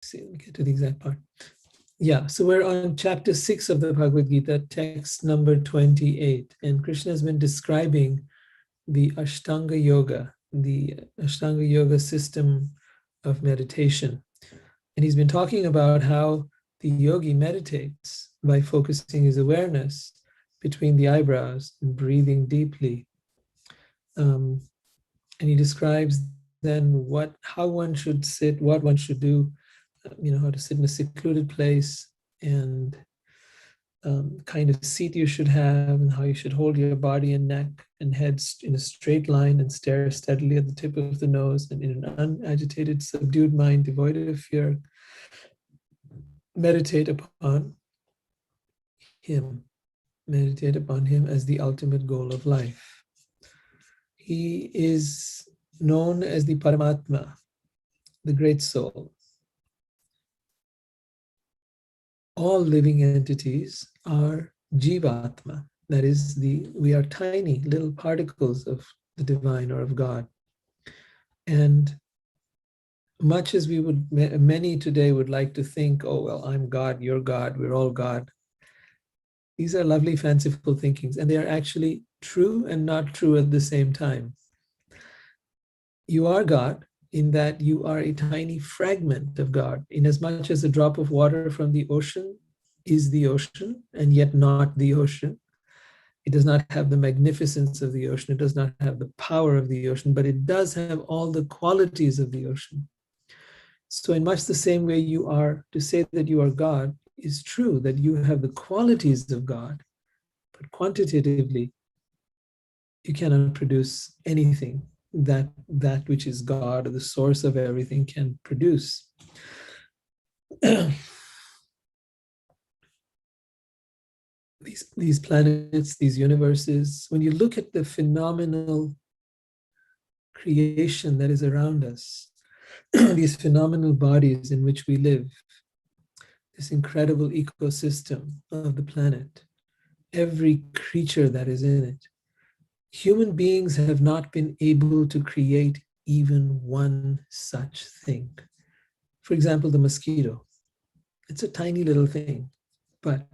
see, let me get to the exact part. Yeah, so we're on chapter 6 of the Bhagavad Gita, text number 28. And Krishna has been describing the Ashtanga Yoga system of meditation. And he's been talking about how the yogi meditates by focusing his awareness between the eyebrows and breathing deeply. And he describes then how one should sit, what one should do, how to sit in a secluded place, and kind of seat you should have, and how you should hold your body and neck and head in a straight line and stare steadily at the tip of the nose, and in an unagitated, subdued mind, devoid of fear, meditate upon him. Meditate upon him as the ultimate goal of life. He is known as the Paramatma, the great soul. All living entities are Jivatma. That is, we are tiny little particles of the divine or of God. And much as many today would like to think, oh, well, I'm God, you're God, we're all God. These are lovely, fanciful thinkings, and they are actually true and not true at the same time. You are God in that you are a tiny fragment of God, inasmuch as a drop of water from the ocean is the ocean, and yet not the ocean. It does not have the magnificence of the ocean. It does not have the power of the ocean, but it does have all the qualities of the ocean. So in much the same way to say that you are God is true, that you have the qualities of God, but quantitatively, you cannot produce anything that which is God, or the source of everything, can produce. These planets, these universes, when you look at the phenomenal creation that is around us, these phenomenal bodies in which we live, this incredible ecosystem of the planet, every creature that is in it, human beings have not been able to create even one such thing. For example, the mosquito. It's a tiny little thing, but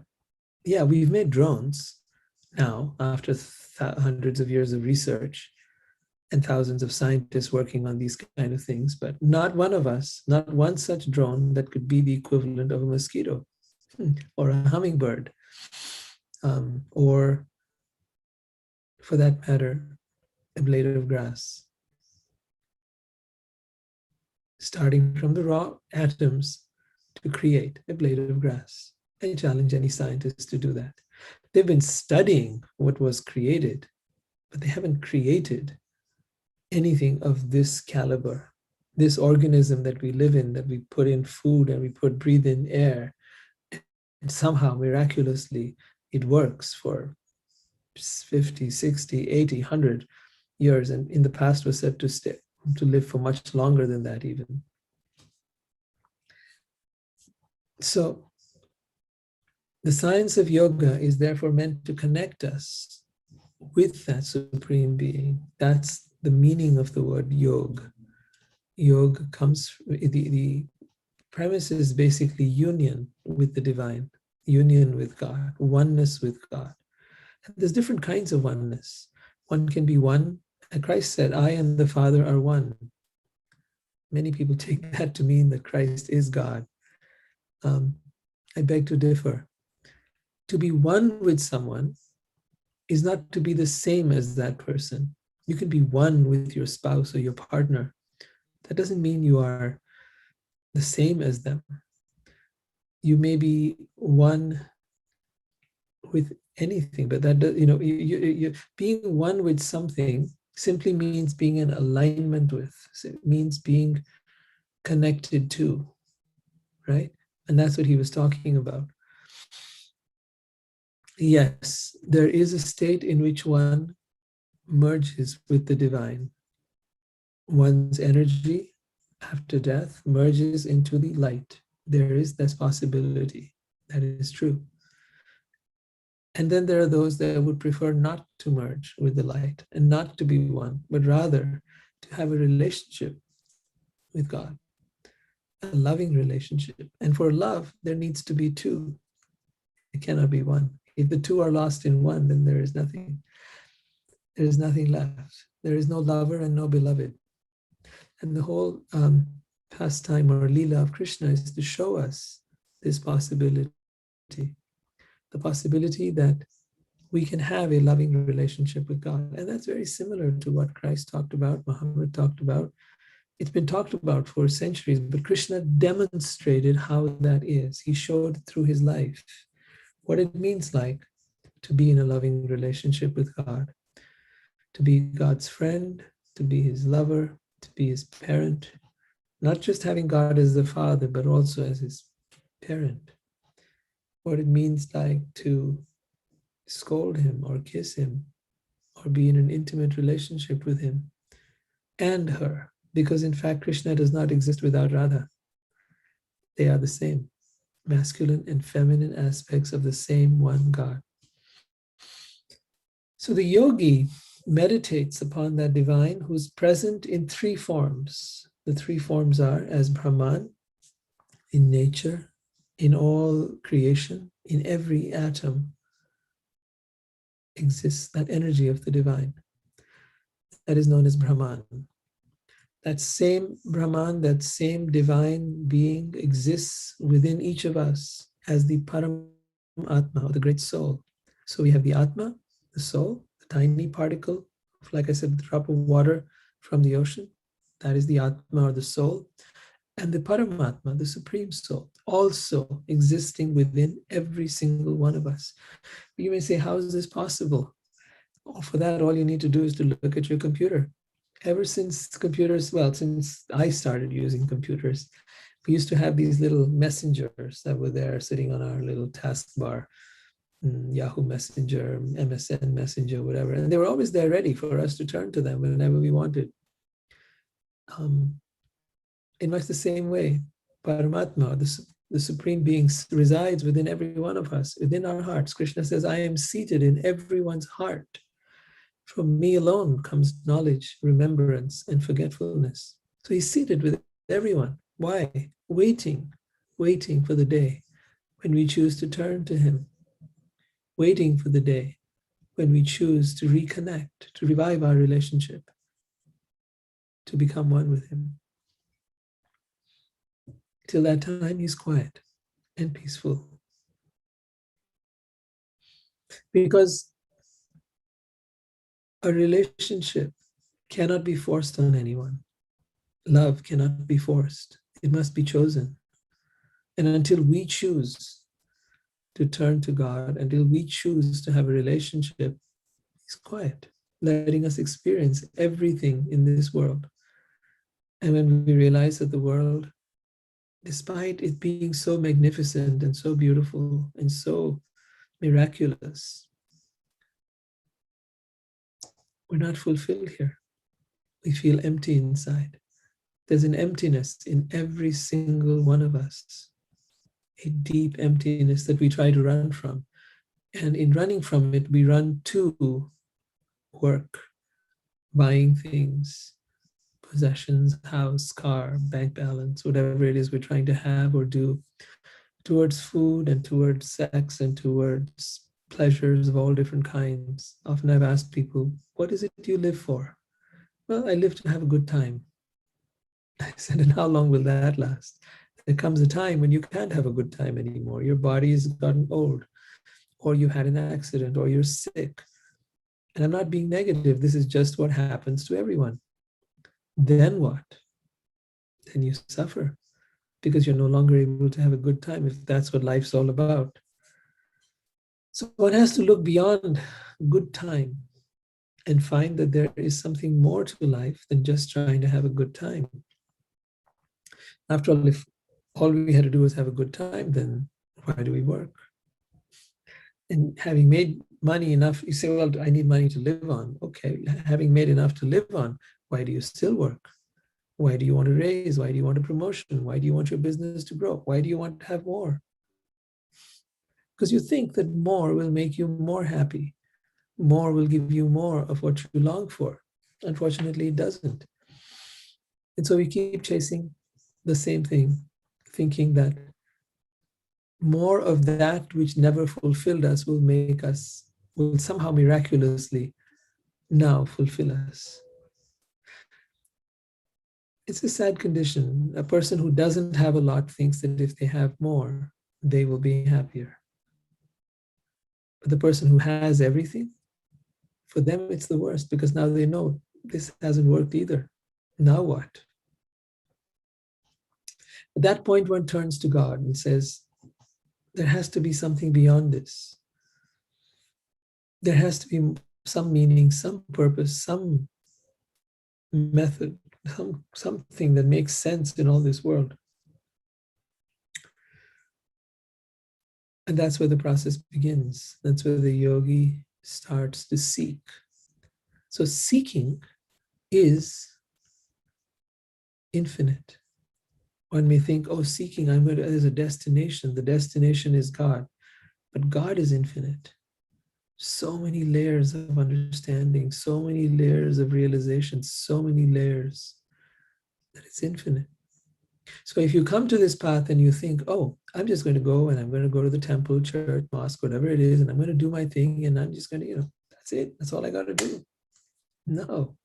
yeah, we've made drones now after hundreds of years of research and thousands of scientists working on these kind of things, but not one of us, not one such drone that could be the equivalent of a mosquito or a hummingbird, or for that matter, a blade of grass. Starting from the raw atoms to create a blade of grass. I challenge any scientist to do that. They've been studying what was created, but they haven't created anything of this caliber. This organism that we live in, that we put in food and we breathe in air, and somehow miraculously it works for 50, 60, 80, 100 years, and in the past was said to live for much longer than that even. So the science of yoga is therefore meant to connect us with that supreme being. That's the meaning of the word yoga. Yoga comes, the premise is basically union with the divine, union with God, oneness with God. And there's different kinds of oneness. One can be one, and Christ said, I and the Father are one. Many people take that to mean that Christ is God. I beg to differ. To be one with someone is not to be the same as that person. You can be one with your spouse or your partner. That doesn't mean you are the same as them. You may be one with anything, but that does, being one with something simply means being in alignment with. So it means being connected to, right? And that's what he was talking about. Yes, there is a state in which one merges with the divine. One's energy after death merges into the light. There is this possibility. That is true. And then there are those that would prefer not to merge with the light and not to be one, but rather to have a relationship with God. a loving relationship. And for love, there needs to be two. It cannot be one. If the two are lost in one, then there is nothing. There is nothing left. There is no lover and no beloved. And the whole pastime or lila of Krishna is to show us this possibility, the possibility that we can have a loving relationship with God. And that's very similar to what Christ talked about, Muhammad talked about. It's been talked about for centuries, but Krishna demonstrated how that is. He showed through his life what it means like to be in a loving relationship with God, to be God's friend, to be his lover, to be his parent, not just having God as the father, but also as his parent. What it means like to scold him or kiss him or be in an intimate relationship with him and her. Because in fact, Krishna does not exist without Radha. They are the same, masculine and feminine aspects of the same one God. So the yogi meditates upon that divine who's present in three forms. The three forms are as Brahman, in nature, in all creation, in every atom exists that energy of the divine. That is known as Brahman. That same Brahman, that same divine being exists within each of us as the Param Atma, or the great soul. So we have the Atma, the soul, the tiny particle, like I said, the drop of water from the ocean. That is the Atma or the soul. And the Paramatma, the supreme soul, also existing within every single one of us. You may say, how is this possible? Oh, for that, all you need to do is to look at your computer. Ever since computers, well, since I started using computers, we used to have these little messengers that were there sitting on our little taskbar, Yahoo Messenger, MSN Messenger, whatever. And they were always there ready for us to turn to them whenever we wanted. In much the same way, Paramatma, the Supreme Being, resides within every one of us, within our hearts. Krishna says, I am seated in everyone's heart. From me alone comes knowledge, remembrance, and forgetfulness. So he's seated with everyone. Why? Waiting for the day when we choose to turn to him. Waiting for the day when we choose to reconnect, to revive our relationship, to become one with him. Till that time, he's quiet and peaceful. Because a relationship cannot be forced on anyone. Love cannot be forced. It must be chosen. And until we choose to turn to God, until we choose to have a relationship, he's quiet, letting us experience everything in this world. And when we realize that the world, despite it being so magnificent and so beautiful and so miraculous, we're not fulfilled here. We feel empty inside. There's an emptiness in every single one of us, a deep emptiness that we try to run from. And in running from it, we run to work, buying things, possessions, house, car, bank balance, whatever it is we're trying to have or do, towards food and towards sex and towards pleasures of all different kinds. Often I've asked people, what is it you live for? Well, I live to have a good time. I said, and how long will that last? There comes a time when you can't have a good time anymore. Your body has gotten old, or you had an accident, or you're sick. And I'm not being negative. This is just what happens to everyone. Then what? Then you suffer because you're no longer able to have a good time if that's what life's all about. So one has to look beyond good time and find that there is something more to life than just trying to have a good time. After all, if all we had to do was have a good time, then why do we work? And having made money enough, you say, well, I need money to live on. Okay, having made enough to live on, why do you still work? Why do you want to raise? Why do you want a promotion? Why do you want your business to grow? Why do you want to have more? Because you think that more will make you more happy. More will give you more of what you long for. Unfortunately, it doesn't. And so we keep chasing the same thing thinking that more of that which never fulfilled us will somehow miraculously now fulfill us. It's a sad condition. A person who doesn't have a lot thinks that if they have more, they will be happier. But the person who has everything, for them it's the worst, because now they know this hasn't worked either. Now what? At that point, one turns to God and says, there has to be something beyond this. There has to be some meaning, some purpose, some method, something that makes sense in all this world. And that's where the process begins. That's where the yogi starts to seek. So seeking is infinite. One may think, oh, seeking, there's a destination. The destination is God. But God is infinite. So many layers of understanding, so many layers of realization, so many layers that it's infinite. So if you come to this path and you think, oh, I'm just going to go and I'm going to go to the temple, church, mosque, whatever it is, and I'm going to do my thing and I'm just going to, that's it. That's all I got to do. No.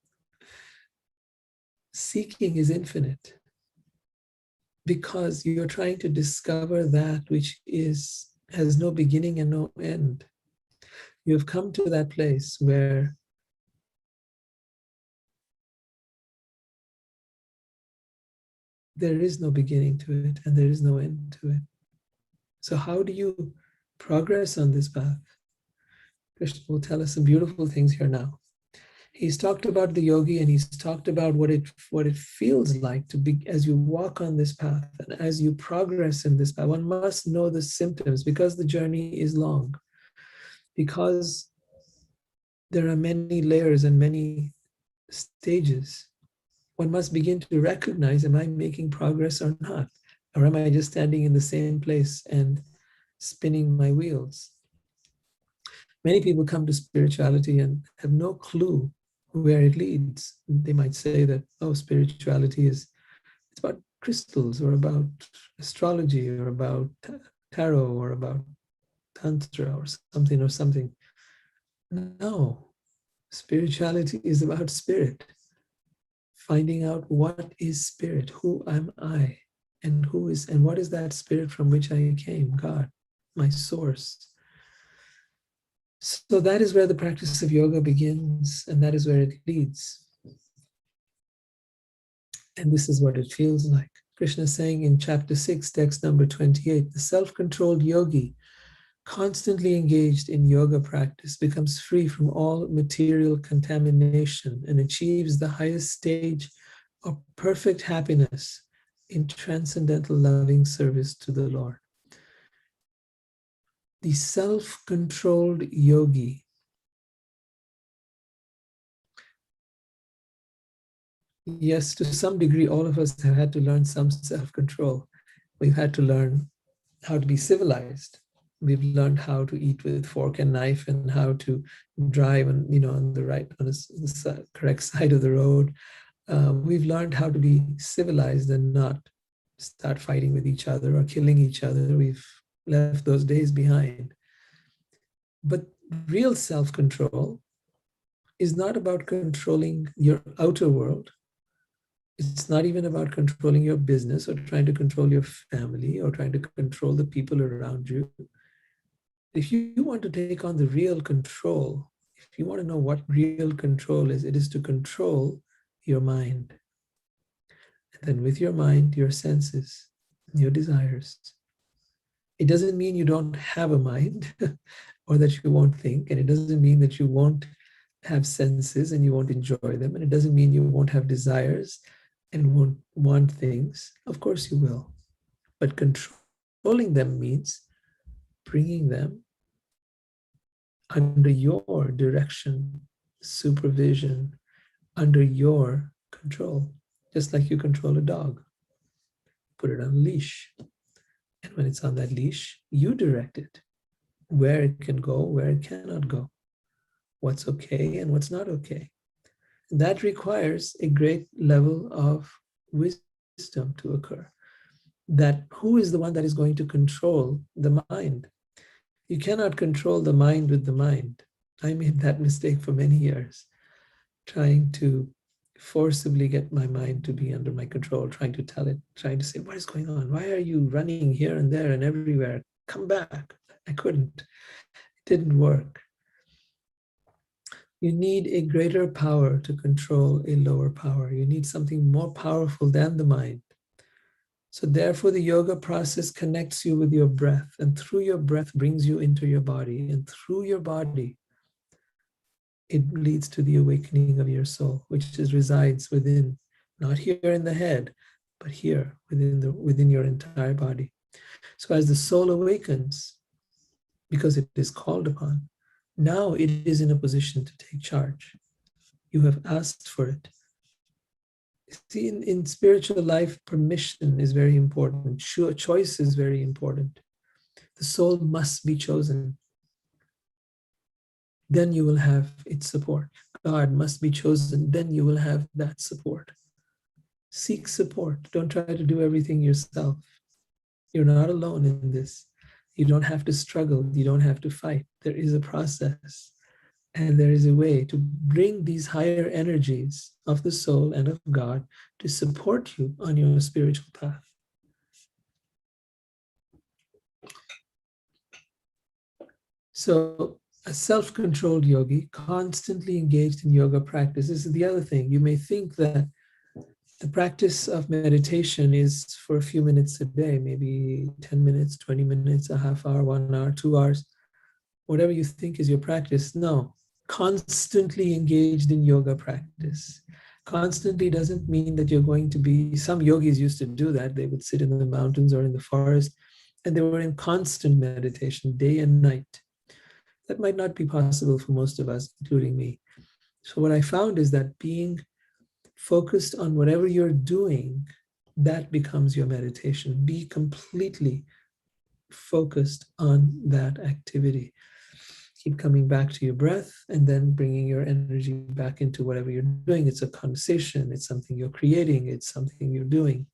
Seeking is infinite because you're trying to discover that which has no beginning and no end. You have come to that place where there is no beginning to it and there is no end to it. So how do you progress on this path? Krishna will tell us some beautiful things here now. He's talked about the yogi and he's talked about what it feels like to be as you walk on this path and as you progress in this path. One must know the symptoms because the journey is long, because there are many layers and many stages. One must begin to recognize, am I making progress or not? Or am I just standing in the same place and spinning my wheels? Many people come to spirituality and have no clue where it leads. They might say that, oh, spirituality it's about crystals or about astrology or about tarot or about tantra or something or something. No, spirituality is about spirit. Finding out what is spirit, who am I, and what is that spirit from which I came, God, my source. So that is where the practice of yoga begins, and that is where it leads. And this is what it feels like. Krishna is saying in chapter 6, text number 28, the self-controlled yogi, constantly engaged in yoga practice, becomes free from all material contamination and achieves the highest stage of perfect happiness in transcendental loving service to the Lord. The self-controlled yogi. Yes, to some degree, all of us have had to learn some self-control. We've had to learn how to be civilized. We've learned how to eat with fork and knife and how to drive on the correct side of the road. We've learned how to be civilized and not start fighting with each other or killing each other. We've left those days behind. But real self-control is not about controlling your outer world. It's not even about controlling your business or trying to control your family or trying to control the people around you. If you want to take on the real control, if you want to know what real control is, it is to control your mind. And then with your mind, your senses, your desires. It doesn't mean you don't have a mind or that you won't think, and it doesn't mean that you won't have senses and you won't enjoy them, and it doesn't mean you won't have desires and won't want things. Of course you will. But controlling them means bringing them under your direction, supervision, under your control, just like you control a dog. Put it on a leash. And when it's on that leash, you direct it, where it can go, where it cannot go, what's okay and what's not okay. That requires a great level of wisdom to occur. that who is the one that is going to control the mind? You cannot control the mind with the mind. I made that mistake for many years, trying to forcibly get my mind to be under my control, trying to tell it, trying to say, what is going on? Why are you running here and there and everywhere? Come back. I couldn't. It didn't work. You need a greater power to control a lower power. You need something more powerful than the mind. So therefore, the yoga process connects you with your breath, and through your breath brings you into your body, and through your body, it leads to the awakening of your soul, which resides within, not here in the head, but here within your entire body. So as the soul awakens, because it is called upon, now it is in a position to take charge. You have asked for it. See, in spiritual life, permission is very important. Choice is very important. The soul must be chosen. Then you will have its support. God must be chosen. Then you will have that support. Seek support. Don't try to do everything yourself. You're not alone in this. You don't have to struggle. You don't have to fight. There is a process. And there is a way to bring these higher energies of the soul and of God to support you on your spiritual path. So a self-controlled yogi, constantly engaged in yoga practice, this is the other thing. You may think that the practice of meditation is for a few minutes a day, maybe 10 minutes, 20 minutes, a half hour, 1 hour, 2 hours, whatever you think is your practice. No, constantly engaged in yoga practice. Constantly doesn't mean that you're going to be, some yogis used to do that. They would sit in the mountains or in the forest, and they were in constant meditation, day and night. That might not be possible for most of us, including me. So what I found is that being focused on whatever you're doing, that becomes your meditation. Be completely focused on that activity. Keep coming back to your breath and then bringing your energy back into whatever you're doing. It's a conversation, it's something you're creating, it's something you're doing.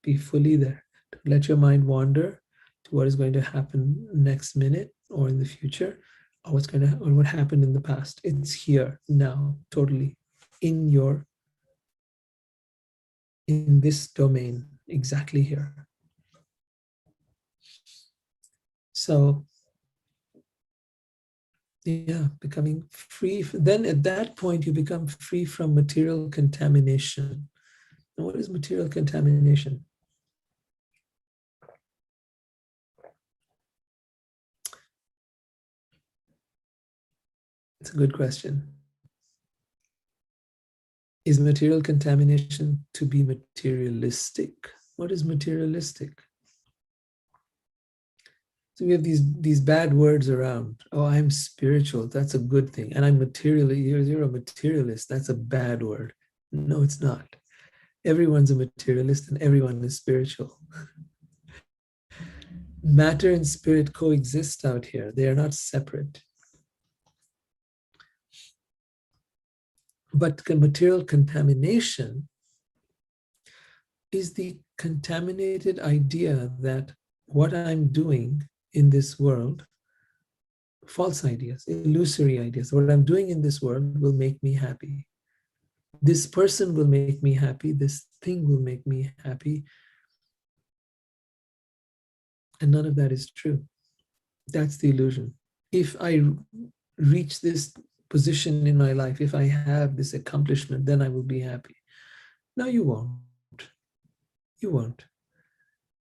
Be fully there. Don't let your mind wander to what is going to happen next minute or in the future, or what happened in the past. It's here now, totally in this domain, exactly here. So yeah, becoming free. Then at that point, you become free from material contamination. And what is material contamination? It's a good question. Is material contamination to be materialistic? What is materialistic? So we have these bad words around. Oh, I'm spiritual. That's a good thing. And I'm material. You're a materialist. That's a bad word. No, it's not. Everyone's a materialist and everyone is spiritual. Matter and spirit coexist out here. They are not separate. But material contamination is the contaminated idea that what I'm doing in this world, false ideas, illusory ideas, what I'm doing in this world will make me happy. This person will make me happy. This thing will make me happy. And none of that is true. That's the illusion. If I reach this position in my life, if I have this accomplishment, then I will be happy. No, you won't. You won't.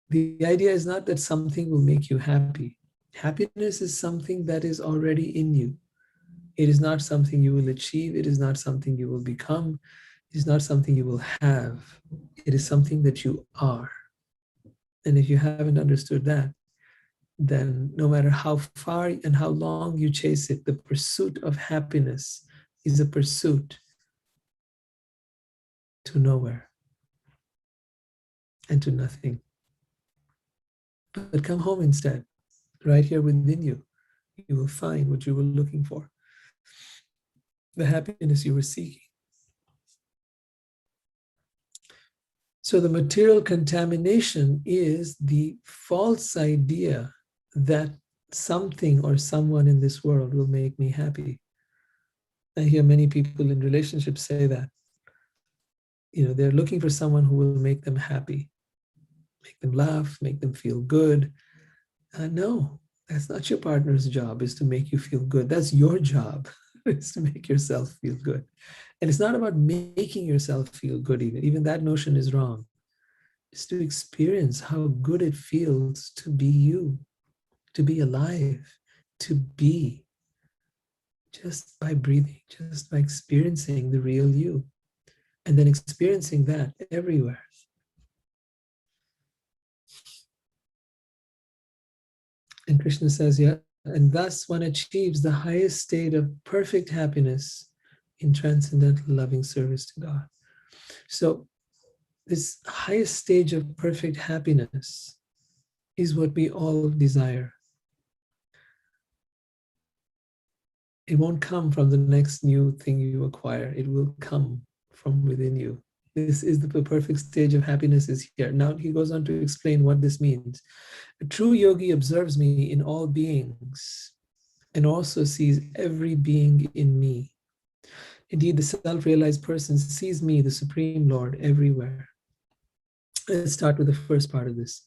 The idea is not that something will make you happy. Happiness is something that is already in you. It is not something you will achieve. It is not something you will become. It is not something you will have. It is something that you are. And if you haven't understood that, then no matter how far and how long you chase it, the pursuit of happiness is a pursuit to nowhere and to nothing. But come home instead, right here within you. You will find what you were looking for, the happiness you were seeking. So the material contamination is the false idea that something or someone in this world will make me happy. I hear many people in relationships say that. They're looking for someone who will make them happy, make them laugh, make them feel good. No, that's not your partner's job, is to make you feel good. That's your job, is to make yourself feel good. And it's not about making yourself feel good, even that notion is wrong. It's to experience how good it feels to be you, to be alive, to be, just by breathing, just by experiencing the real you, and then experiencing that everywhere. And Krishna says, yeah, and thus one achieves the highest state of perfect happiness in transcendental loving service to God. So this highest stage of perfect happiness is what we all desire. It won't come from the next new thing you acquire. It will come from within you. This is the perfect stage of happiness is here. Now he goes on to explain what this means. A true yogi observes me in all beings and also sees every being in me. Indeed, the self-realized person sees me, the Supreme Lord, everywhere. Let's start with the first part of this.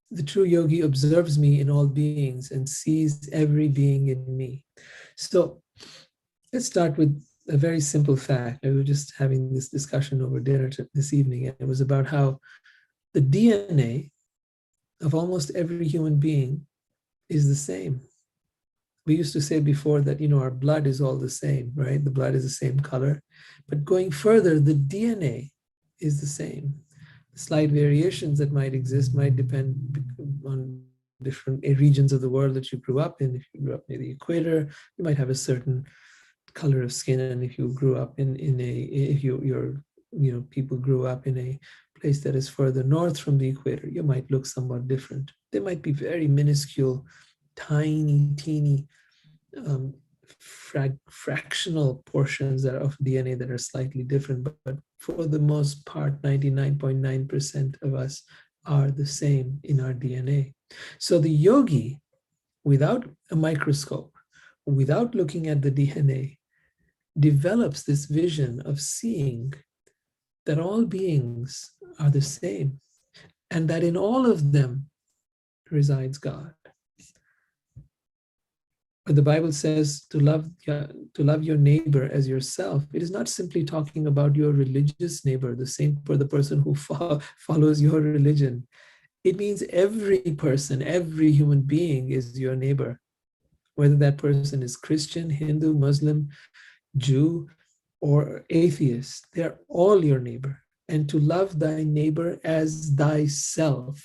The true yogi observes me in all beings and sees every being in me. So let's start with a very simple fact. We were just having this discussion over dinner this evening, and it was about how the DNA of almost every human being is the same. We used to say before that, our blood is all the same, right? The blood is the same color. But going further, the DNA is the same. The slight variations that might exist might depend on different regions of the world that you grew up in. If you grew up near the equator, you might have a certain color of skin, and if you grew up people grew up in a place that is further north from the equator, you might look somewhat different. There might be very minuscule, tiny, teeny fractional portions that are of DNA that are slightly different, but for the most part, 99.9% of us are the same in our DNA. So the yogi, without a microscope, without looking at the DNA, develops this vision of seeing that all beings are the same and that in all of them resides God. But the Bible says to love your neighbor as yourself. It is not simply talking about your religious neighbor, the same for the person who follows your religion. It means every person, every human being is your neighbor, whether that person is Christian, Hindu, Muslim, Jew, or atheist. They're all your neighbor. And to love thy neighbor as thyself.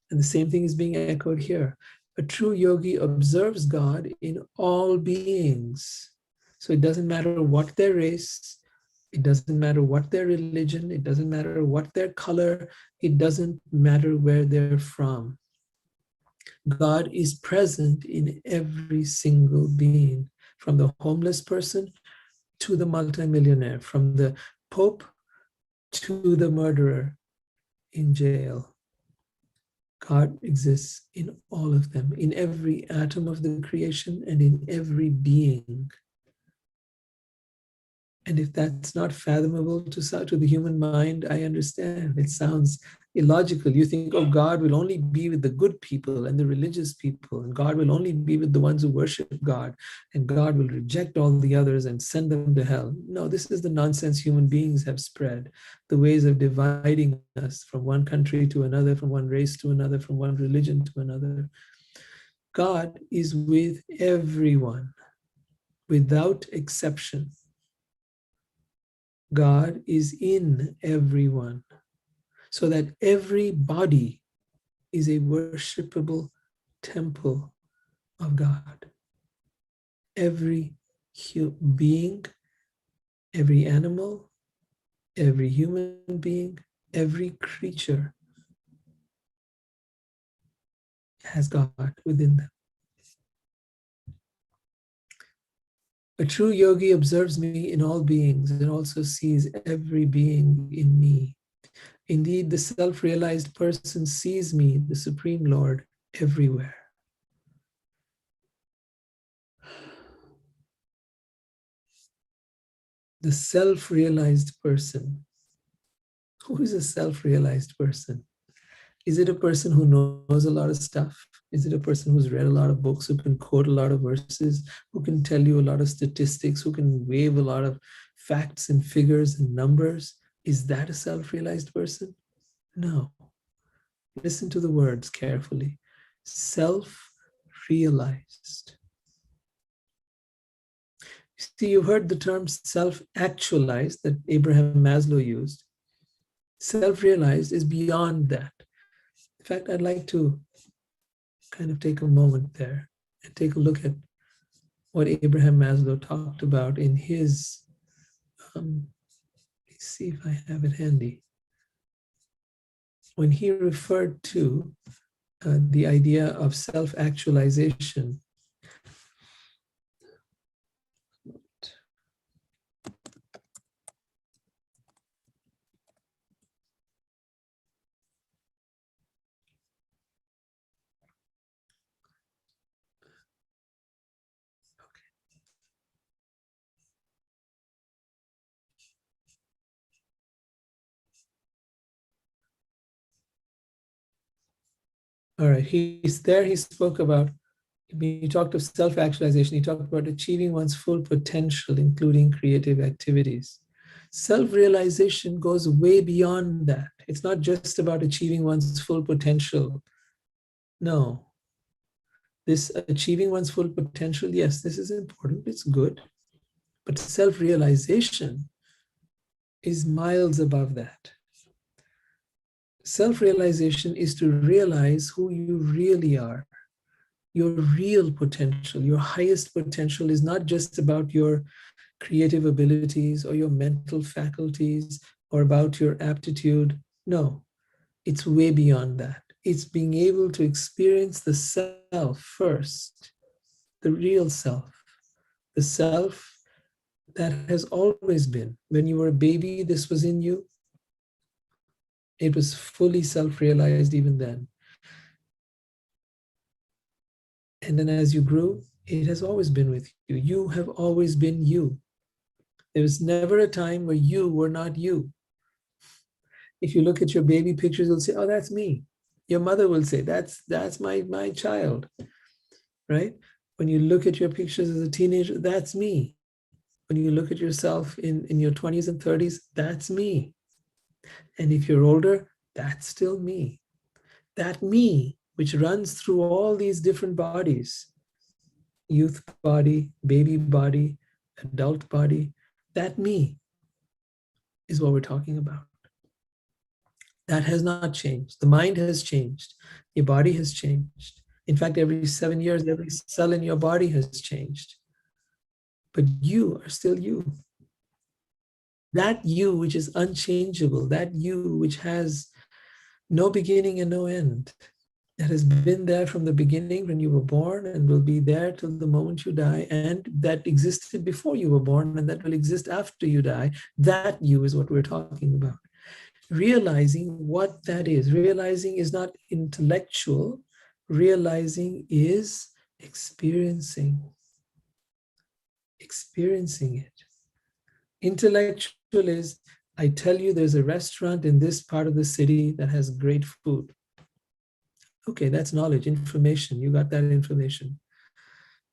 And the same thing is being echoed here. A true yogi observes God in all beings. So it doesn't matter what their race, it doesn't matter what their religion, it doesn't matter what their color, it doesn't matter where they're from. God is present in every single being, from the homeless person to the multimillionaire, from the Pope to the murderer in jail. God exists in all of them, in every atom of the creation and in every being. And if that's not fathomable to the human mind, I understand. It sounds illogical. You think, oh, God will only be with the good people and the religious people, and God will only be with the ones who worship God, and God will reject all the others and send them to hell. No, this is the nonsense human beings have spread, the ways of dividing us from one country to another, from one race to another, from one religion to another. God is with everyone, without exception. God is in everyone, so that every body is a worshipable temple of God. Every being, every animal, every human being, every creature has God within them. A true yogi observes me in all beings and also sees every being in me. Indeed, the self-realized person sees me, the Supreme Lord, everywhere. The self-realized person. Who is a self-realized person? Is it a person who knows a lot of stuff? Is it a person who's read a lot of books, who can quote a lot of verses, who can tell you a lot of statistics, who can wave a lot of facts and figures and numbers? Is that a self-realized person? No. Listen to the words carefully. Self-realized. See, you've heard the term self-actualized that Abraham Maslow used. Self-realized is beyond that. In fact, I'd like to kind of take a moment there and take a look at what Abraham Maslow talked about in his, let's see if I have it handy. When he referred to the idea of self-actualization, all right, he's there, he spoke about, he talked of self-actualization, he talked about achieving one's full potential, including creative activities. Self-realization goes way beyond that. It's not just about achieving one's full potential. No. This achieving one's full potential, yes, this is important, it's good. But self-realization is miles above that. Self-realization is to realize who you really are. Your real potential, your highest potential is not just about your creative abilities or your mental faculties or about your aptitude. No, it's way beyond that. It's being able to experience the self first, the real self, the self that has always been. When you were a baby, this was in you. It was fully self-realized even then. And then as you grew, it has always been with you. You have always been you. There was never a time where you were not you. If you look at your baby pictures, you'll say, oh, that's me. Your mother will say, that's my child, right? When you look at your pictures as a teenager, that's me. When you look at yourself in your 20s and 30s, that's me. And if you're older, that's still me. That me, which runs through all these different bodies, youth body, baby body, adult body, that me is what we're talking about. That has not changed. The mind has changed. Your body has changed. In fact, every 7 years, every cell in your body has changed. But you are still you. That you which is unchangeable, that you which has no beginning and no end, that has been there from the beginning when you were born and will be there till the moment you die, and that existed before you were born and that will exist after you die, that you is what we're talking about. Realizing what that is. Realizing is not intellectual. Realizing is experiencing. Experiencing it. Intellectual is, I tell you there's a restaurant in this part of the city that has great food. Okay, that's knowledge, information. You got that information.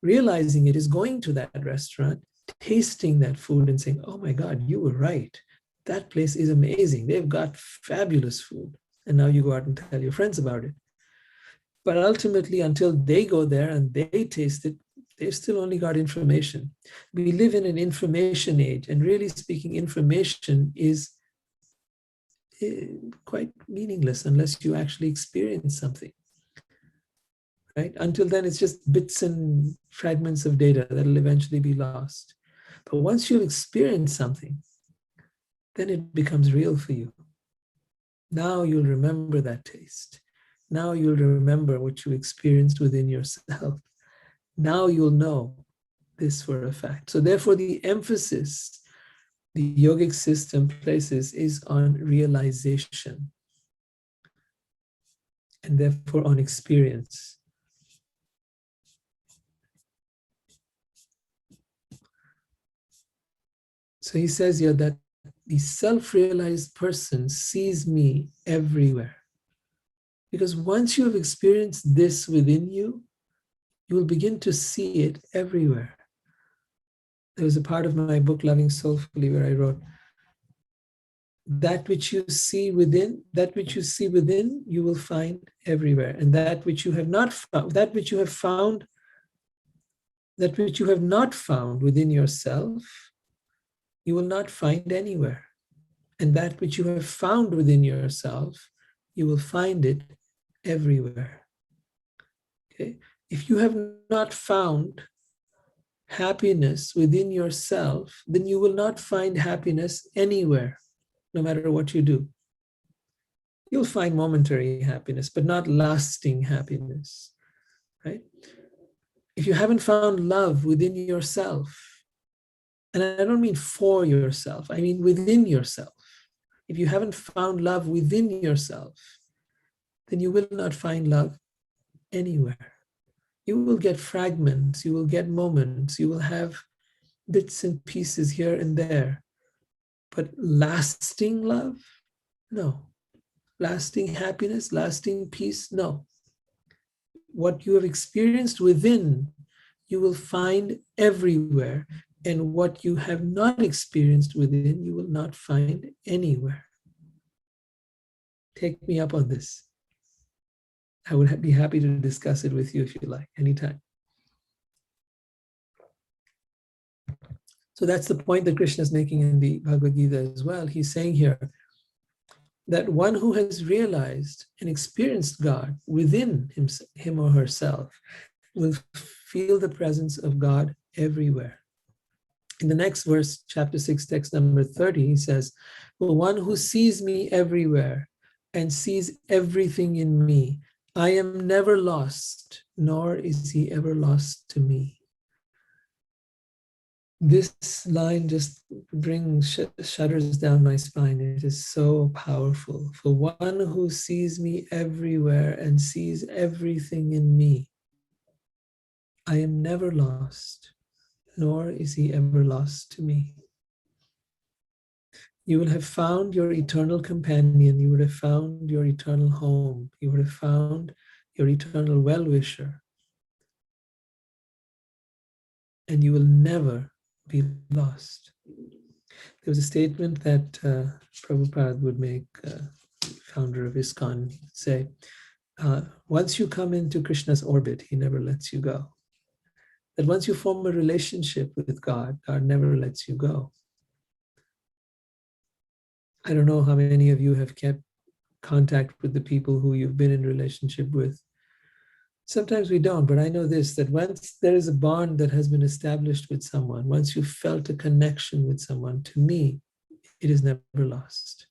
Realizing it is going to that restaurant, tasting that food and saying, oh my God, you were right. That place is amazing. They've got fabulous food. And now you go out and tell your friends about it. But ultimately, until they go there and they taste it, they've still only got information. We live in an information age, and really speaking, information is quite meaningless unless you actually experience something. Right? Until then, it's just bits and fragments of data that'll eventually be lost. But once you've experienced something, then it becomes real for you. Now you'll remember that taste. Now you'll remember what you experienced within yourself. Now you'll know this for a fact. So therefore, the emphasis the yogic system places is on realization and therefore on experience. So he says here that the self-realized person sees me everywhere. Because once you have experienced this within you, you will begin to see it everywhere. There was a part of my book, Loving Soulfully, where I wrote, that which you see within, you will find everywhere. And that which you have not found, that which you have not found within yourself, you will not find anywhere. And that which you have found within yourself, you will find it everywhere. Okay? If you have not found happiness within yourself, then you will not find happiness anywhere, no matter what you do. You'll find momentary happiness, but not lasting happiness, right? If you haven't found love within yourself, and I don't mean for yourself, I mean within yourself. If you haven't found love within yourself, then you will not find love anywhere. You will get fragments, you will get moments, you will have bits and pieces here and there. But lasting love? No. Lasting happiness, lasting peace? No. What you have experienced within, you will find everywhere. And what you have not experienced within, you will not find anywhere. Take me up on this. I would be happy to discuss it with you if you like, anytime. So that's the point that Krishna is making in the Bhagavad Gita as well. He's saying here that one who has realized and experienced God within him or herself will feel the presence of God everywhere. In the next verse, chapter 6, text number 30, he says, "The one who sees me everywhere and sees everything in me, I am never lost, nor is he ever lost to me." This line just shudders down my spine. It is so powerful. For one who sees me everywhere and sees everything in me, I am never lost, nor is he ever lost to me. You will have found your eternal companion. You would have found your eternal home. You would have found your eternal well-wisher. And you will never be lost. There was a statement that Prabhupada would make, founder of ISKCON, he'd say, once you come into Krishna's orbit, he never lets you go. That once you form a relationship with God, God never lets you go. I don't know how many of you have kept contact with the people who you've been in relationship with. Sometimes we don't, but I know this, that once there is a bond that has been established with someone, once you've felt a connection with someone, to me, it is never lost.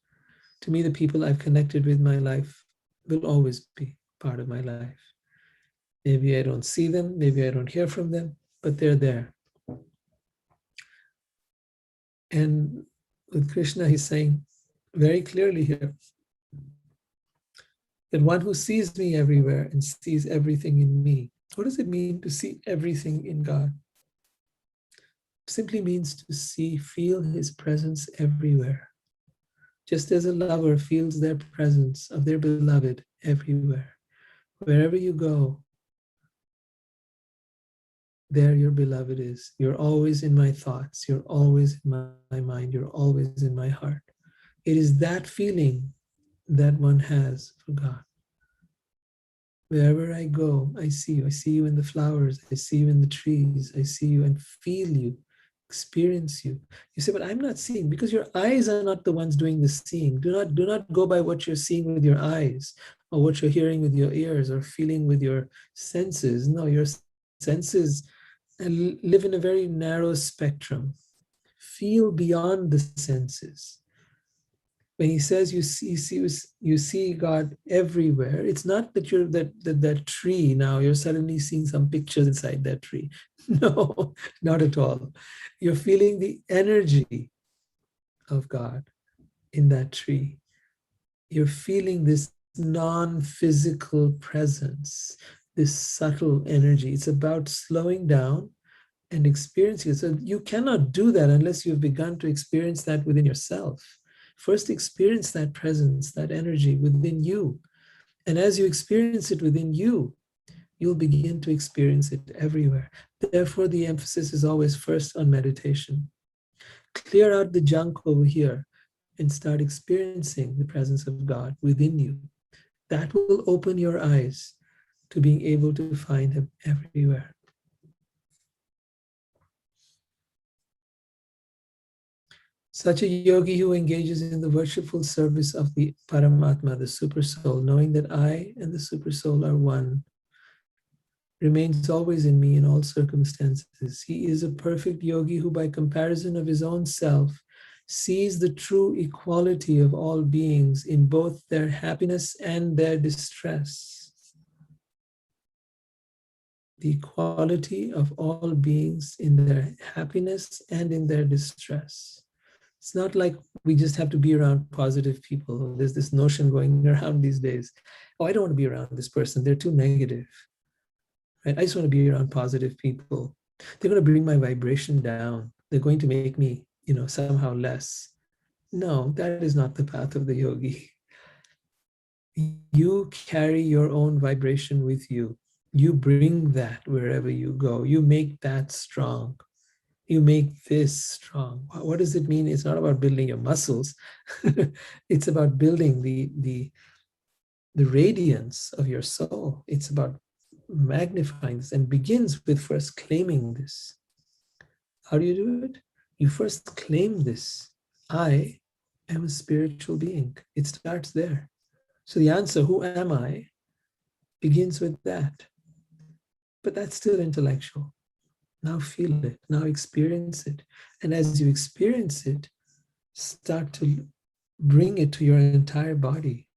To me, the people I've connected with in my life will always be part of my life. Maybe I don't see them, maybe I don't hear from them, but they're there. And with Krishna, he's saying very clearly here that one who sees me everywhere and sees everything in me. What does it mean to see everything in God? It simply means to see, feel his presence everywhere. Just as a lover feels their presence of their beloved everywhere. Wherever you go, there your beloved is. You're always in my thoughts. You're always in my mind. You're always in my heart. It is that feeling that one has for God. Wherever I go, I see you. I see you in the flowers. I see you in the trees. I see you and feel you, experience you. You say, but I'm not seeing, because your eyes are not the ones doing the seeing. Do not go by what you're seeing with your eyes, or what you're hearing with your ears, or feeling with your senses. No, your senses live in a very narrow spectrum. Feel beyond the senses. When he says you see God everywhere, it's not that you're that tree now, you're suddenly seeing some pictures inside that tree. No, not at all. You're feeling the energy of God in that tree. You're feeling this non-physical presence, this subtle energy. It's about slowing down and experiencing it. So you cannot do that unless you've begun to experience that within yourself. First, experience that presence, that energy within you. And as you experience it within you, you'll begin to experience it everywhere. Therefore, the emphasis is always first on meditation. Clear out the junk over here and start experiencing the presence of God within you. That will open your eyes to being able to find Him everywhere. Such a yogi who engages in the worshipful service of the Paramatma, the Super Soul, knowing that I and the Super Soul are one, remains always in me in all circumstances. He is a perfect yogi who, by comparison of his own self, sees the true equality of all beings in both their happiness and their distress. The equality of all beings in their happiness and in their distress. It's not like we just have to be around positive people. There's this notion going around these days. Oh, I don't want to be around this person. They're too negative. Right? I just want to be around positive people. They're going to bring my vibration down. They're going to make me, somehow less. No, that is not the path of the yogi. You carry your own vibration with you. You bring that wherever you go. You make that strong. You make this strong. What does it mean? It's not about building your muscles. It's about building the radiance of your soul. It's about magnifying this, and begins with first claiming this. How do you do it? You first claim this. I am a spiritual being. It starts there. So the answer, who am I, begins with that. But that's still intellectual. Now feel it. Now experience it. And as you experience it, start to bring it to your entire body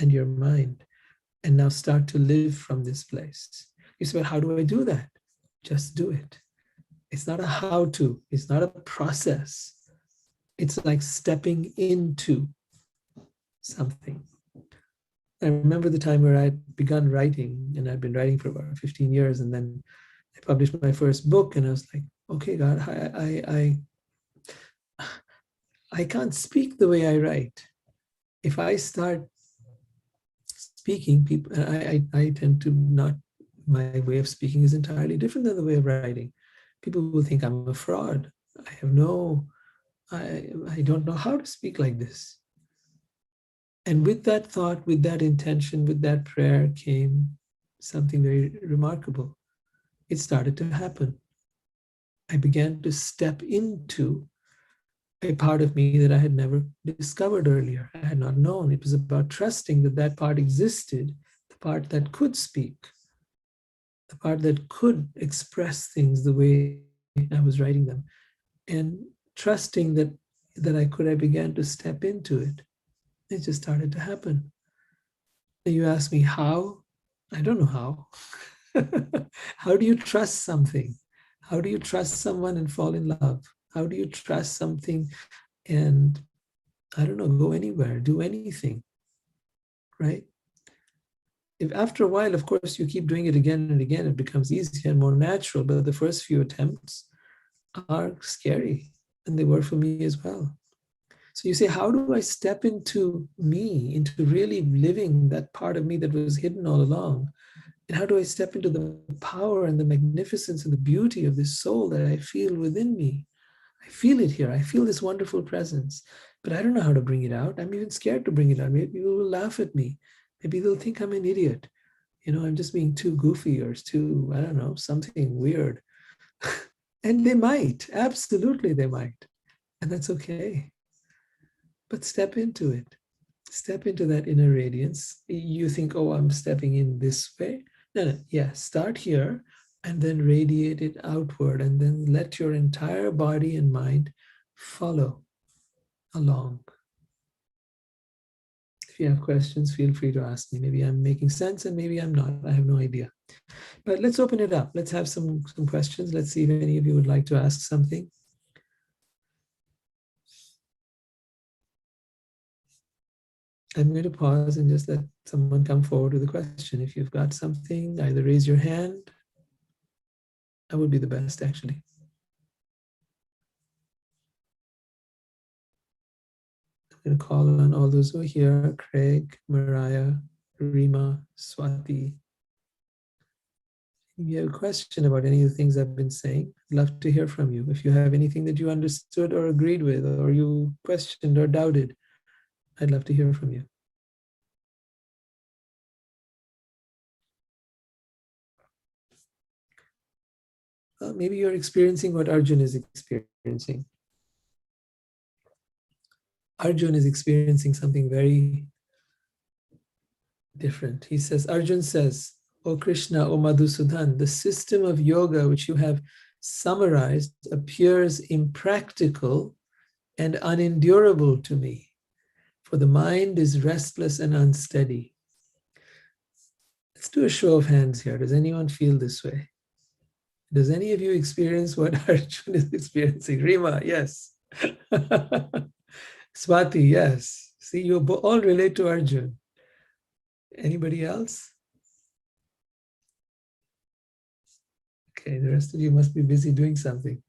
and your mind. And now start to live from this place. You say, well, how do I do that? Just do it. It's not a how to, it's not a process. It's like stepping into something. I remember the time where I'd begun writing, and I'd been writing for about 15 years, and then I published my first book, and I was like, okay, God, I can't speak the way I write. If I start speaking, people, I tend to not, my way of speaking is entirely different than the way of writing. People will think I'm a fraud. I don't know how to speak like this. And with that thought, with that intention, with that prayer came something very remarkable. It started to happen. I began to step into a part of me that I had never discovered earlier. I had not known. It was about trusting that that part existed, the part that could speak, the part that could express things the way I was writing them. And trusting that I began to step into it. It just started to happen. And you ask me how? I don't know how. How do you trust something? How do you trust someone and fall in love? How do you trust something and, I don't know, go anywhere, do anything, right? If after a while, of course, you keep doing it again and again, it becomes easier and more natural. But the first few attempts are scary, and they were for me as well. So you say, how do I step into me, into really living that part of me that was hidden all along? And how do I step into the power and the magnificence and the beauty of this soul that I feel within me? I feel it here. I feel this wonderful presence, but I don't know how to bring it out. I'm even scared to bring it out. Maybe people will laugh at me. Maybe they'll think I'm an idiot. I'm just being too goofy or too, I don't know, something weird. And they might, absolutely they might. And that's okay. But step into it. Step into that inner radiance. You think, oh, I'm stepping in this way. No. Yeah, start here and then radiate it outward, and then let your entire body and mind follow along. If you have questions, feel free to ask me. Maybe I'm making sense and maybe I'm not. I have no idea. But let's open it up. Let's have some questions. Let's see if any of you would like to ask something. I'm going to pause and just let someone come forward with a question. If you've got something, either raise your hand. That would be the best, actually. I'm going to call on all those who are here: Craig, Mariah, Rima, Swati. If you have a question about any of the things I've been saying, I'd love to hear from you. If you have anything that you understood or agreed with, or you questioned or doubted, I'd love to hear from you. Maybe you're experiencing what Arjun is experiencing. Arjun is experiencing something very different. He says, Arjun says, O Krishna, O Madhusudan, the system of yoga which you have summarized appears impractical and unendurable to me, for the mind is restless and unsteady. Let's do a show of hands here. Does anyone feel this way? Does any of you experience what Arjun is experiencing? Rima, yes. Swati, yes. See, you all relate to Arjun. Anybody else? Okay, the rest of you must be busy doing something.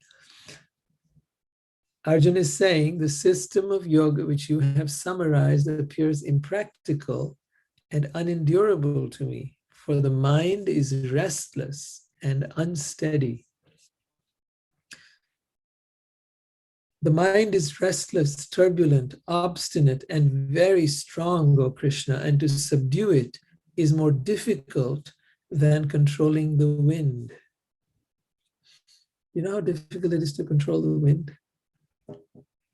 Arjun is saying the system of yoga which you have summarized appears impractical and unendurable to me, for the mind is restless and unsteady. The mind is restless, turbulent, obstinate, and very strong, O Krishna, and to subdue it is more difficult than controlling the wind. You know how difficult it is to control the wind?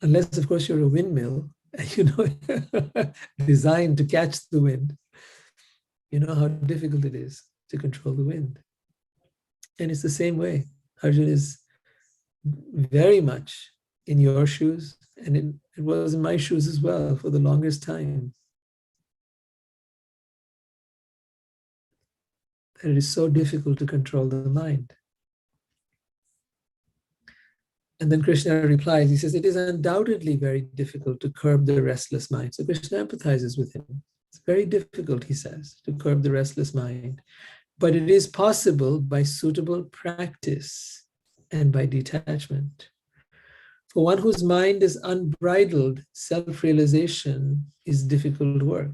Unless, of course, you're a windmill, and you know, designed to catch the wind. You know how difficult it is to control the wind. And it's the same way. Arjun is very much in your shoes, and it was in my shoes as well for the longest time. That it is so difficult to control the mind. And then Krishna replies, he says, it is undoubtedly very difficult to curb the restless mind. So Krishna empathizes with him. It's very difficult, he says, to curb the restless mind. But it is possible by suitable practice and by detachment. For one whose mind is unbridled, self-realization is difficult work.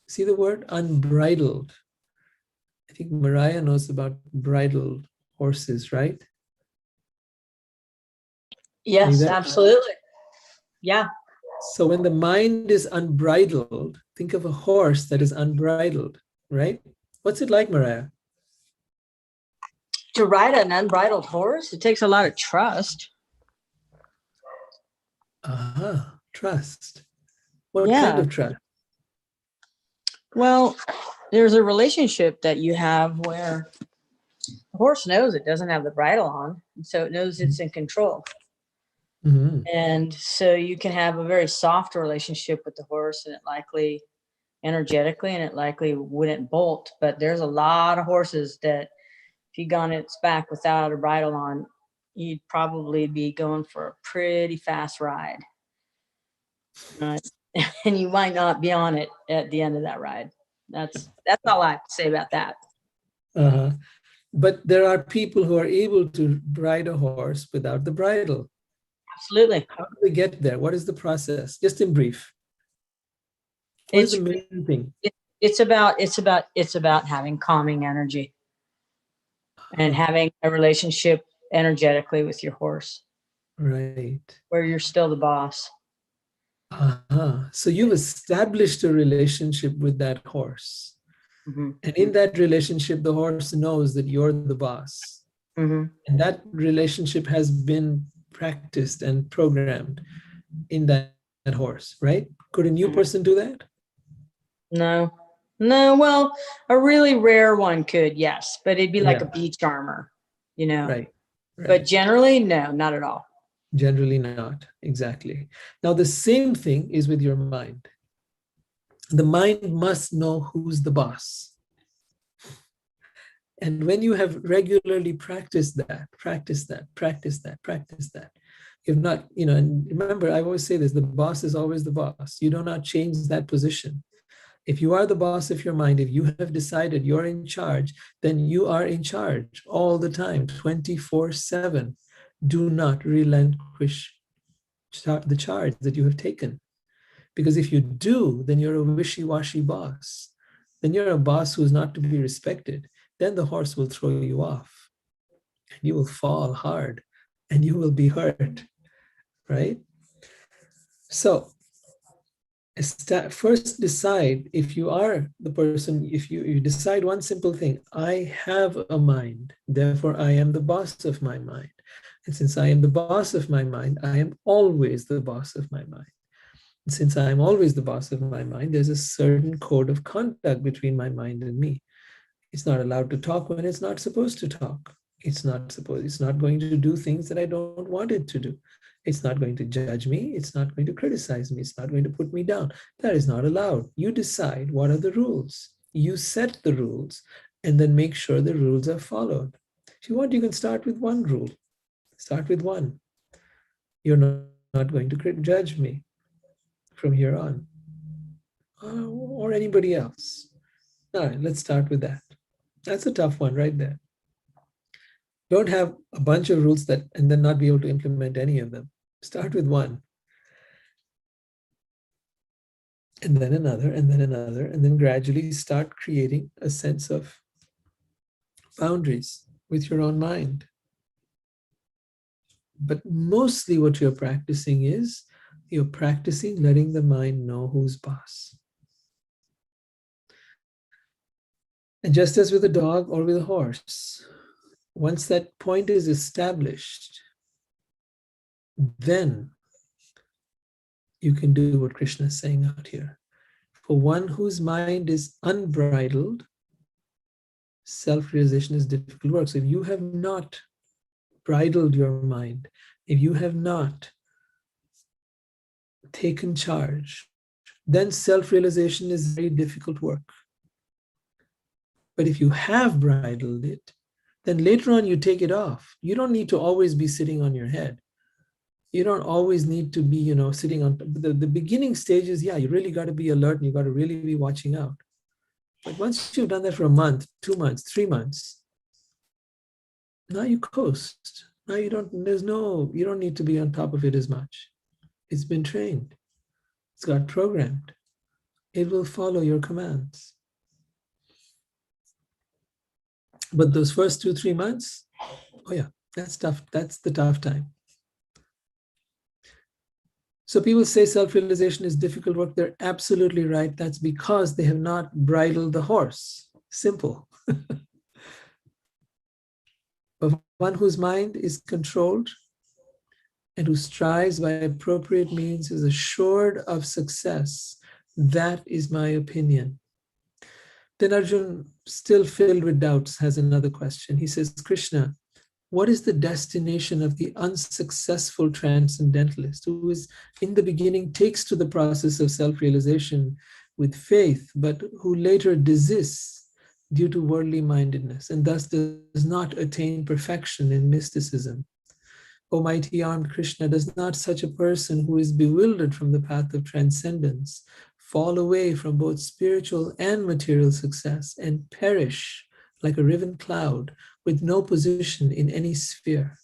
See the word unbridled? I think Mariah knows about bridled horses, right? Yes, absolutely. Yeah. So when the mind is unbridled, think of a horse that is unbridled, right? What's it like, Mariah? To ride an unbridled horse, it takes a lot of trust. Trust. What kind of trust? Well, there's a relationship that you have where the horse knows it doesn't have the bridle on, and so it knows it's in control. Mm-hmm. And so you can have a very soft relationship with the horse, and it likely energetically, and it likely wouldn't bolt. But there's a lot of horses that if you got on its back without a bridle on, you'd probably be going for a pretty fast ride. And you might not be on it at the end of that ride. That's all I have to say about that. But there are people who are able to ride a horse without the bridle. Absolutely. How do they get there? What is the process? Just in brief. What is the main thing? It's about having calming energy and having a relationship energetically with your horse. Right. Where you're still the boss. So you've established a relationship with that horse. Mm-hmm. And in that relationship, the horse knows that you're the boss. Mm-hmm. And that relationship has been practiced and programmed in that horse, right? Could a new person do that? No. Well, a really rare one could, yes, but it'd be like a bee charmer, you know. Right. But generally, no, not at all. Generally not, exactly. Now, the same thing is with your mind. The mind must know who's the boss. And when you have regularly practiced that, if not, and remember, I always say this, the boss is always the boss. You do not change that position. If you are the boss of your mind, if you have decided you're in charge, then you are in charge all the time, 24/7. Do not relinquish the charge that you have taken. Because if you do, then you're a wishy-washy boss. Then you're a boss who's not to be respected. Then the horse will throw you off. You will fall hard and you will be hurt, right? So first decide if you are the person, if you decide one simple thing: I have a mind, therefore I am the boss of my mind. And since I am the boss of my mind, I am always the boss of my mind. And since I am always the boss of my mind, there's a certain code of conduct between my mind and me. It's not allowed to talk when it's not supposed to talk. It's not going to do things that I don't want it to do. It's not going to judge me. It's not going to criticize me. It's not going to put me down. That is not allowed. You decide what are the rules. You set the rules and then make sure the rules are followed. If you want, you can start with one rule. Start with one. You're not going to judge me from here on, or anybody else. All right, let's start with that. That's a tough one right there. Don't have a bunch of rules that and then not be able to implement any of them. Start with one, and then another, and then another, and then gradually start creating a sense of boundaries with your own mind. But mostly what you're practicing is you're practicing letting the mind know who's boss. And just as with a dog or with a horse, once that point is established, then you can do what Krishna is saying out here. For one whose mind is unbridled, self-realization is difficult work. So if you have not bridled your mind, if you have not taken charge, then self-realization is very difficult work. But if you have bridled it, then later on you take it off. You don't need to always be sitting on your head. You don't always need to be, sitting on the beginning stages. Yeah, you really got to be alert and you got to really be watching out. But once you've done that for a month, 2 months, 3 months, now you coast. Now you don't need to be on top of it as much. It's been trained. It's got programmed. It will follow your commands. But those first 2-3 months, oh yeah, that's tough. That's the tough time. So people say self-realization is difficult work. They're absolutely right. That's because they have not bridled the horse. Simple. But one whose mind is controlled and who strives by appropriate means is assured of success. That is my opinion. Then Arjun, still filled with doubts, has another question. He says, Krishna, what is the destination of the unsuccessful transcendentalist who is in the beginning takes to the process of self-realization with faith, but who later desists due to worldly mindedness and thus does not attain perfection in mysticism? O mighty armed Krishna, does not such a person who is bewildered from the path of transcendence fall away from both spiritual and material success and perish like a riven cloud with no position in any sphere?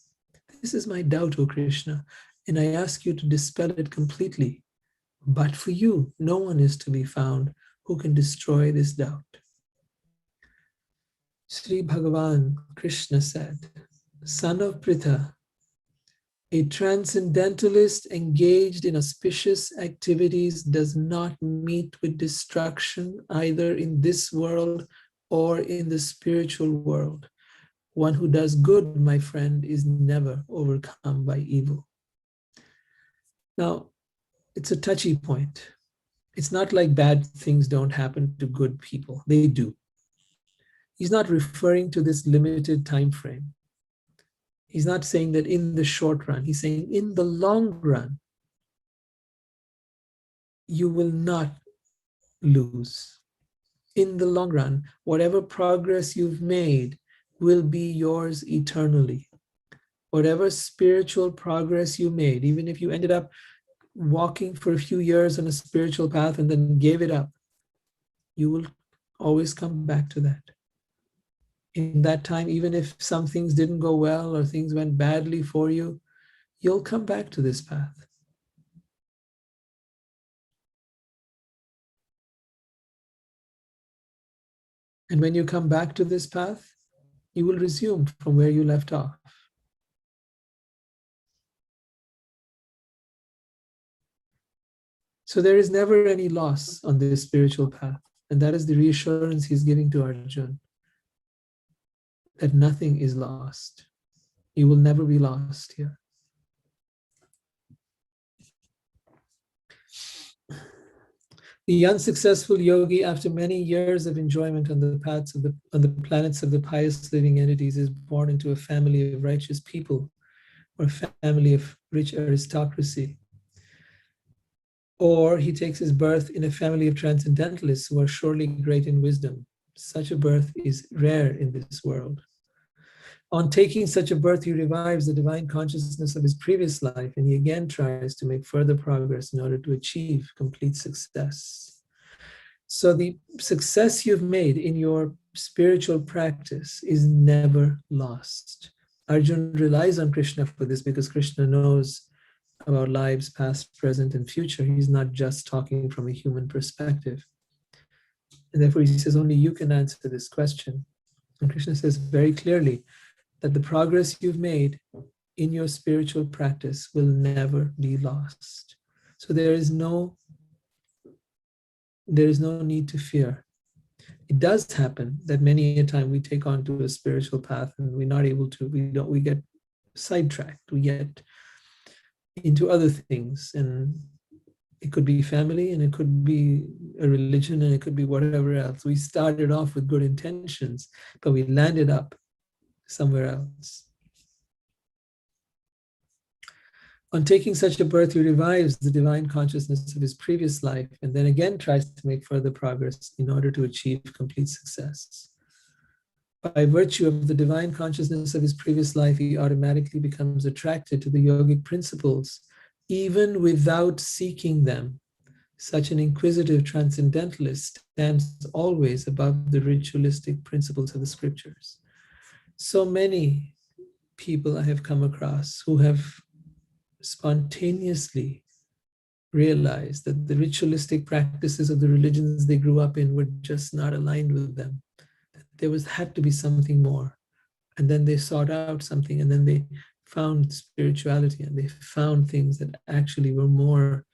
This is my doubt, O Krishna, and I ask you to dispel it completely. But for you, no one is to be found who can destroy this doubt. Sri Bhagavan Krishna said, Son of Pritha, a transcendentalist engaged in auspicious activities does not meet with destruction either in this world or in the spiritual world. One who does good, my friend, is never overcome by evil. Now, it's a touchy point. It's not like bad things don't happen to good people. They do. He's not referring to this limited time frame. He's not saying that in the short run. He's saying in the long run, you will not lose. In the long run, whatever progress you've made will be yours eternally. Whatever spiritual progress you made, even if you ended up walking for a few years on a spiritual path and then gave it up, you will always come back to that. In that time, even if some things didn't go well or things went badly for you, you'll come back to this path. And when you come back to this path, you will resume from where you left off. So there is never any loss on this spiritual path. And that is the reassurance he's giving to Arjuna, that nothing is lost. You will never be lost here. The unsuccessful yogi, after many years of enjoyment on the paths of on the planets of the pious living entities, is born into a family of righteous people or a family of rich aristocracy. Or he takes his birth in a family of transcendentalists who are surely great in wisdom. Such a birth is rare in this world. On taking such a birth, he revives the divine consciousness of his previous life, and he again tries to make further progress in order to achieve complete success. So the success you've made in your spiritual practice is never lost. Arjuna relies on Krishna for this because Krishna knows about lives past, present, and future. He's not just talking from a human perspective. And therefore he says, only you can answer this question. And Krishna says very clearly that the progress you've made in your spiritual practice will never be lost. So there is no need to fear. It does happen that many a time we take on to a spiritual path and we're not able to, we get sidetracked, we get into other things, and it could be family, and it could be a religion, and it could be whatever else. We started off with good intentions, but we landed up somewhere else. On taking such a birth, he revives the divine consciousness of his previous life and then again tries to make further progress in order to achieve complete success. By virtue of the divine consciousness of his previous life, he automatically becomes attracted to the yogic principles, even without seeking them. Such an inquisitive transcendentalist stands always above the ritualistic principles of the scriptures. So many people I have come across who have spontaneously realized that the ritualistic practices of the religions they grew up in were just not aligned with them. There had to be something more. And then they sought out something, and then they found spirituality, and they found things that actually were more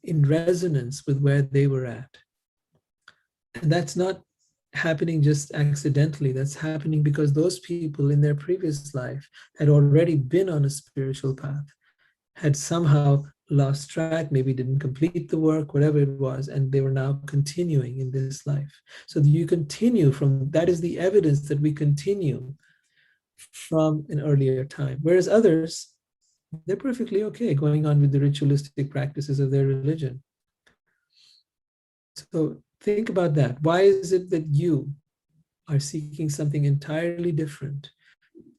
in resonance with where they were at. And that's not happening just accidentally. That's happening because those people in their previous life had already been on a spiritual path, had somehow lost track, maybe didn't complete the work, whatever it was, and they were now continuing in this life. So you continue from, that is the evidence that we continue from an earlier time. Whereas others, they're perfectly okay going on with the ritualistic practices of their religion. So think about that. Why is it that you are seeking something entirely different,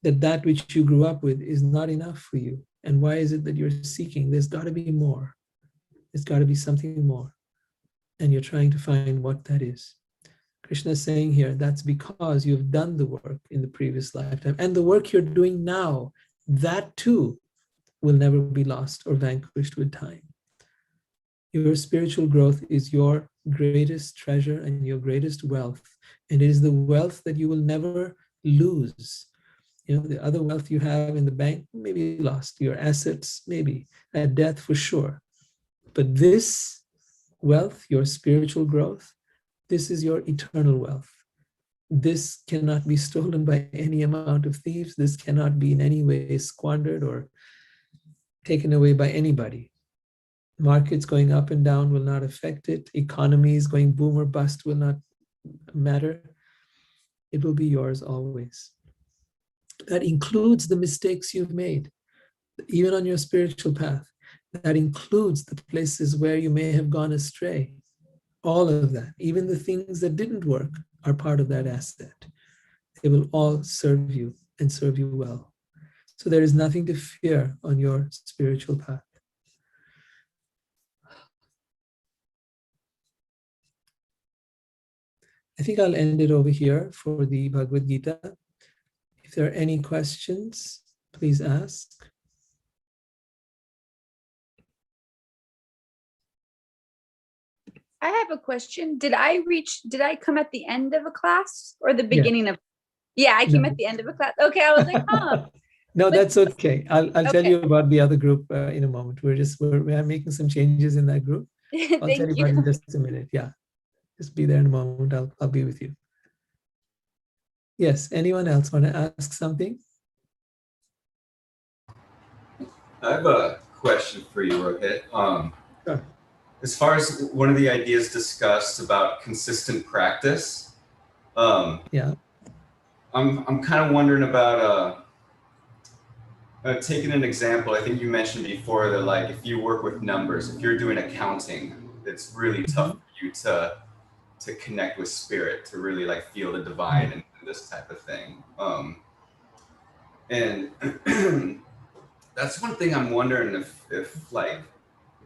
that which you grew up with is not enough for you? And why is it that you're seeking? There's got to be more. There's got to be something more. And you're trying to find what that is. Krishna is saying here, that's because you've done the work in the previous lifetime. And the work you're doing now, that too will never be lost or vanquished with time. Your spiritual growth is your greatest treasure and your greatest wealth. And it is the wealth that you will never lose. You know, the other wealth you have in the bank may be lost. Your assets, maybe. At death, for sure. But this wealth, your spiritual growth, this is your eternal wealth. This cannot be stolen by any amount of thieves. This cannot be in any way squandered or taken away by anybody. Markets going up and down will not affect it. Economies going boom or bust will not matter. It will be yours always. That includes the mistakes you've made, even on your spiritual path. That includes the places where you may have gone astray. All of that, even the things that didn't work, are part of that asset. They will all serve you and serve you well. So there is nothing to fear on your spiritual path. I think I'll end it over here for the Bhagavad Gita. If there are any questions, please ask. I have a question. Did I come at the end of a class or the beginning of? Yeah, I came No. at the end of a class. Okay, I was like, huh. No, that's okay. I'll tell Okay. you about the other group in a moment. We're making some changes in that group. I'll tell you Thank about it in you. just a minute. Yeah, just be there in a moment. I'll be with you. Yes. Anyone else want to ask something? I have a question for you, Rohit. Sure. As far as one of the ideas discussed about consistent practice, Yeah. I'm kind of wondering about taking an example. I think you mentioned before that, like, if you work with numbers, if you're doing accounting, it's really tough for you to connect with spirit, to really like feel the divine and this type of thing. And that's one thing I'm wondering if like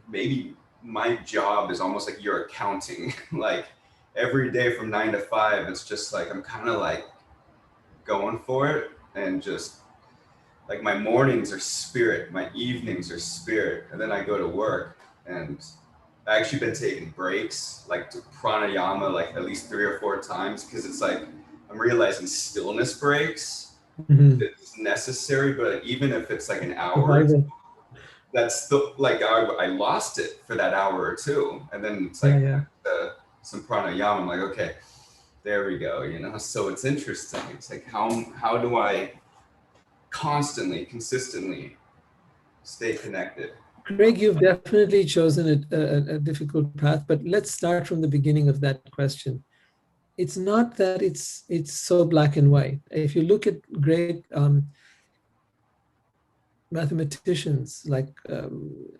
maybe my job is almost like your accounting. Like every day from 9 to 5, it's just like I'm kind of like going for it, and just like my mornings are spirit, my evenings are spirit, and then I go to work. And I've actually been taking breaks, like to pranayama, like at least 3 or 4 times, because it's like I'm realizing stillness breaks is necessary. But even if it's like an hour, that's still like I lost it for that hour or two, and then it's like some pranayama. I'm like, okay, there we go, you know. So it's interesting. It's like how do I constantly, consistently stay connected? Greg, you've definitely chosen a difficult path, but let's start from the beginning of that question. It's not that it's so black and white. If you look at great mathematicians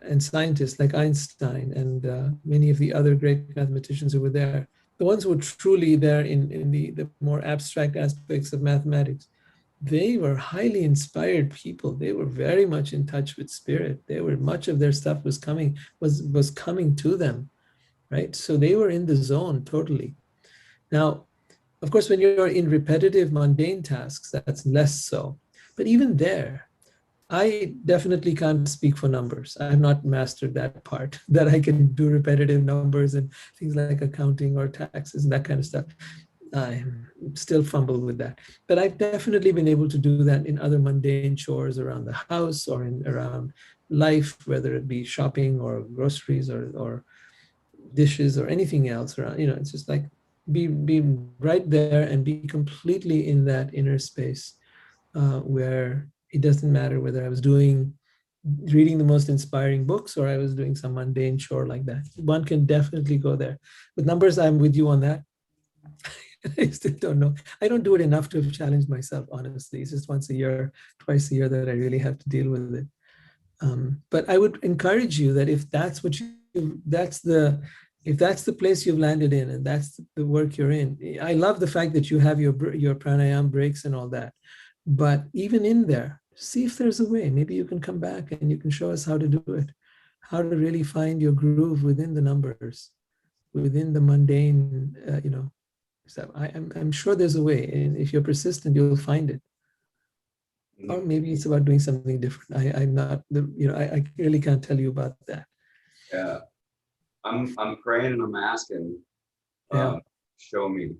and scientists like Einstein and many of the other great mathematicians who were there, the ones who were truly there in the more abstract aspects of mathematics, they were highly inspired people. They were very much in touch with spirit. They were, much of their stuff was coming to them, right? So they were in the zone totally. Now, of course, when you're in repetitive, mundane tasks, that's less so. But even there, I definitely can't speak for numbers. I have not mastered that part, that I can do repetitive numbers and things like accounting or taxes and that kind of stuff. I still fumble with that. But I've definitely been able to do that in other mundane chores around the house or around life, whether it be shopping or groceries or dishes or anything else around. You know, it's just like be right there and be completely in that inner space where it doesn't matter whether I was reading the most inspiring books or I was doing some mundane chore like that. One can definitely go there. With numbers, I'm with you on that. I still don't know. I don't do it enough to have challenged myself, honestly. It's just once a year, twice a year that I really have to deal with it. But I would encourage you that if that's what if that's the place you've landed in and that's the work you're in. I love the fact that you have your pranayama breaks and all that. But even in there, see if there's a way. Maybe you can come back and you can show us how to do it, how to really find your groove within the numbers, within the mundane, stuff. I'm sure there's a way. And if you're persistent, you'll find it. Or maybe it's about doing something different. I'm not I really can't tell you about that. Yeah, I'm praying and I'm asking. Show me.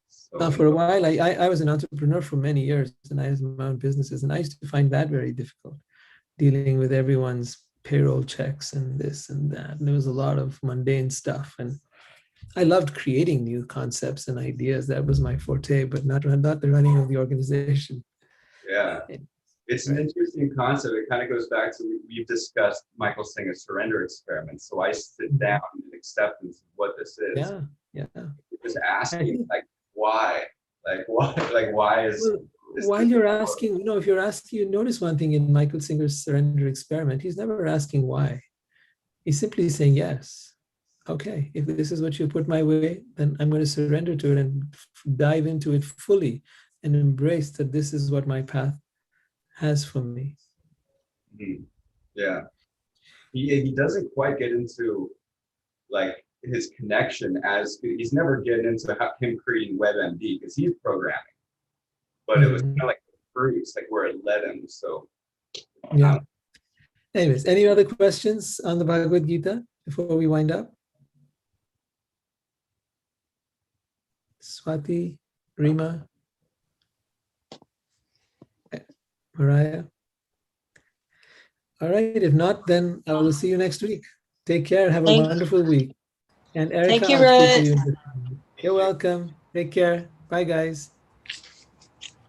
So, For a while, I was an entrepreneur for many years, and I had my own businesses, and I used to find that very difficult, dealing with everyone's payroll checks and this and that. And there was a lot of mundane stuff, and I loved creating new concepts and ideas. That was my forte, but not the running of the organization. yeah, it's an interesting concept. It kind of goes back to we've discussed Michael Singer's surrender experiment. So I sit down in acceptance of what this is. Yeah. Just asking, like, why? Like, why is while you're asking, if you're asking, you notice one thing in Michael Singer's surrender experiment, he's never asking why. He's simply saying, yes, okay, if this is what you put my way, then I'm going to surrender to it and dive into it fully and embrace that this is what my path has for me. Yeah. He doesn't quite get into like his connection as he's never getting into him creating WebMD because he's programming, but it was kind of like the fruits, like where it led him. So Yeah. Anyways, any other questions on the Bhagavad Gita before we wind up? Swati, Rima, Mariah? All right, if not, then I will see you next week. Take care, have a wonderful week. And Erica, Thank you, I'll speak to Rhett. you. You're welcome. Take care. Bye, guys.